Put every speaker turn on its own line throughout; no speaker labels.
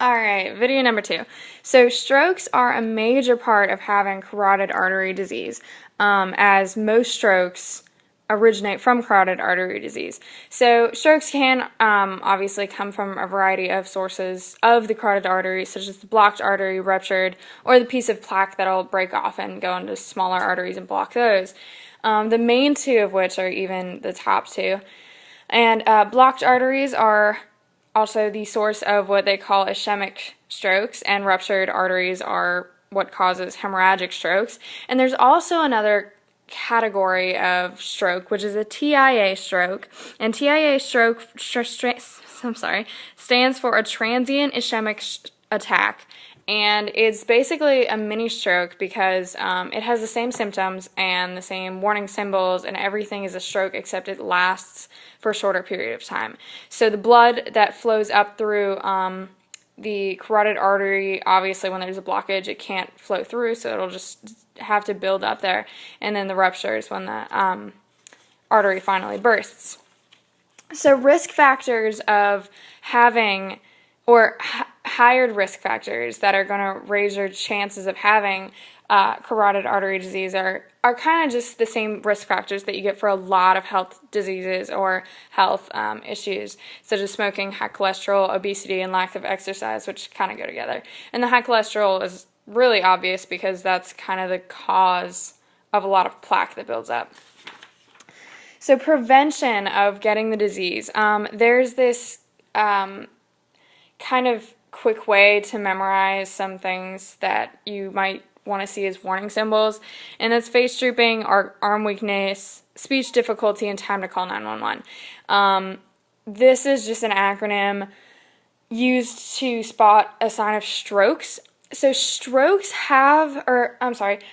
All right, video number 2. So strokes are a major part of having carotid artery disease, as most strokes originate from carotid artery disease. So strokes can obviously come from a variety of sources of the carotid artery, such as the blocked artery, ruptured, or the piece of plaque that'll break off and go into smaller arteries and block those. The main two of which are even the top two. And blocked arteries are also the source of what they call ischemic strokes, and ruptured arteries are what causes hemorrhagic strokes. And there's also another category of stroke, which is a TIA stroke. And TIA stroke stands for a transient ischemic attack. And it's basically a mini stroke because it has the same symptoms and the same warning symbols, and everything is a stroke except it lasts for a shorter period of time. So the blood that flows up through the carotid artery, obviously when there's a blockage, it can't flow through, so it'll just have to build up there. And then the rupture is when the artery finally bursts. So risk factors of having, or higher risk factors that are going to raise your chances of having carotid artery disease are kind of just the same risk factors that you get for a lot of health diseases or health issues, such as smoking, high cholesterol, obesity, and lack of exercise, which kind of go together. And the high cholesterol is really obvious because that's kind of the cause of a lot of plaque that builds up. So prevention of getting the disease. There's this kind of quick way to memorize some things that you might want to see as warning symbols, and that's face drooping, arm weakness, speech difficulty, and time to call 911. This is just an acronym used to spot a sign of strokes. So strokes carotid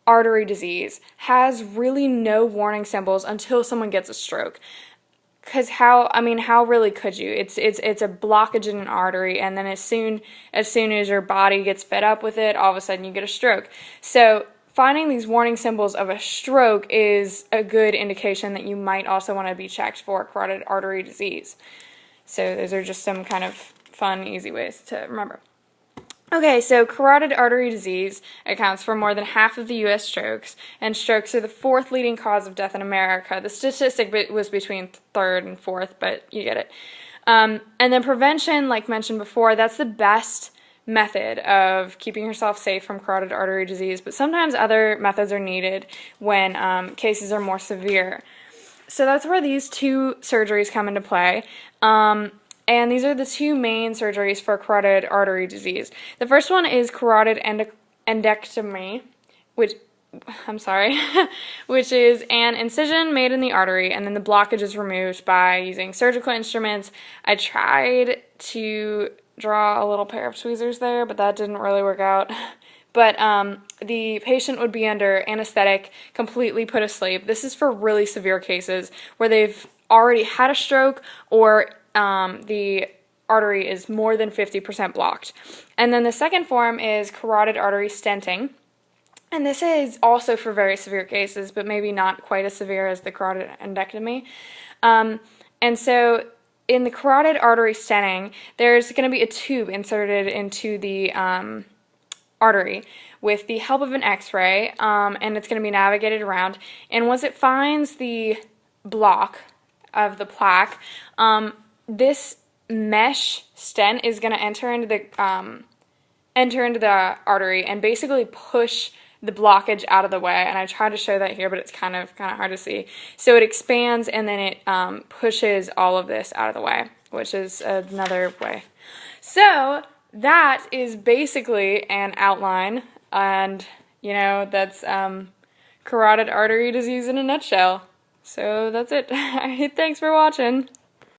artery disease has really no warning symbols until someone gets a stroke. Because how really could you? It's a blockage in an artery, and then as soon as your body gets fed up with it, all of a sudden you get a stroke. So finding these warning symbols of a stroke is a good indication that you might also want to be checked for carotid artery disease. So those are just some kind of fun, easy ways to remember. Okay, so carotid artery disease accounts for more than half of the U.S. strokes, and strokes are the 4th leading cause of death in America. The statistic was between 3rd and 4th, but you get it. And then prevention, like mentioned before, that's the best method of keeping yourself safe from carotid artery disease, but sometimes other methods are needed when cases are more severe. So that's where these two surgeries come into play. And these are the two main surgeries for carotid artery disease. The first one is carotid endectomy, which is an incision made in the artery, and then the blockage is removed by using surgical instruments. I tried to draw a little pair of tweezers there, but that didn't really work out. But the patient would be under anesthetic, completely put asleep. This is for really severe cases where they've already had a stroke, or the artery is more than 50% blocked. And then the second form is carotid artery stenting. And this is also for very severe cases, but maybe not quite as severe as the carotid endectomy. And so in the carotid artery stenting, there's going to be a tube inserted into the artery with the help of an x-ray, and it's going to be navigated around. And once it finds the block of the plaque, this mesh stent is going to enter into the artery and basically push the blockage out of the way. And I tried to show that here, but it's kind of hard to see. So it expands, and then it pushes all of this out of the way, which is another way. So that is basically an outline, and that's carotid artery disease in a nutshell. So that's it. Thanks for watching.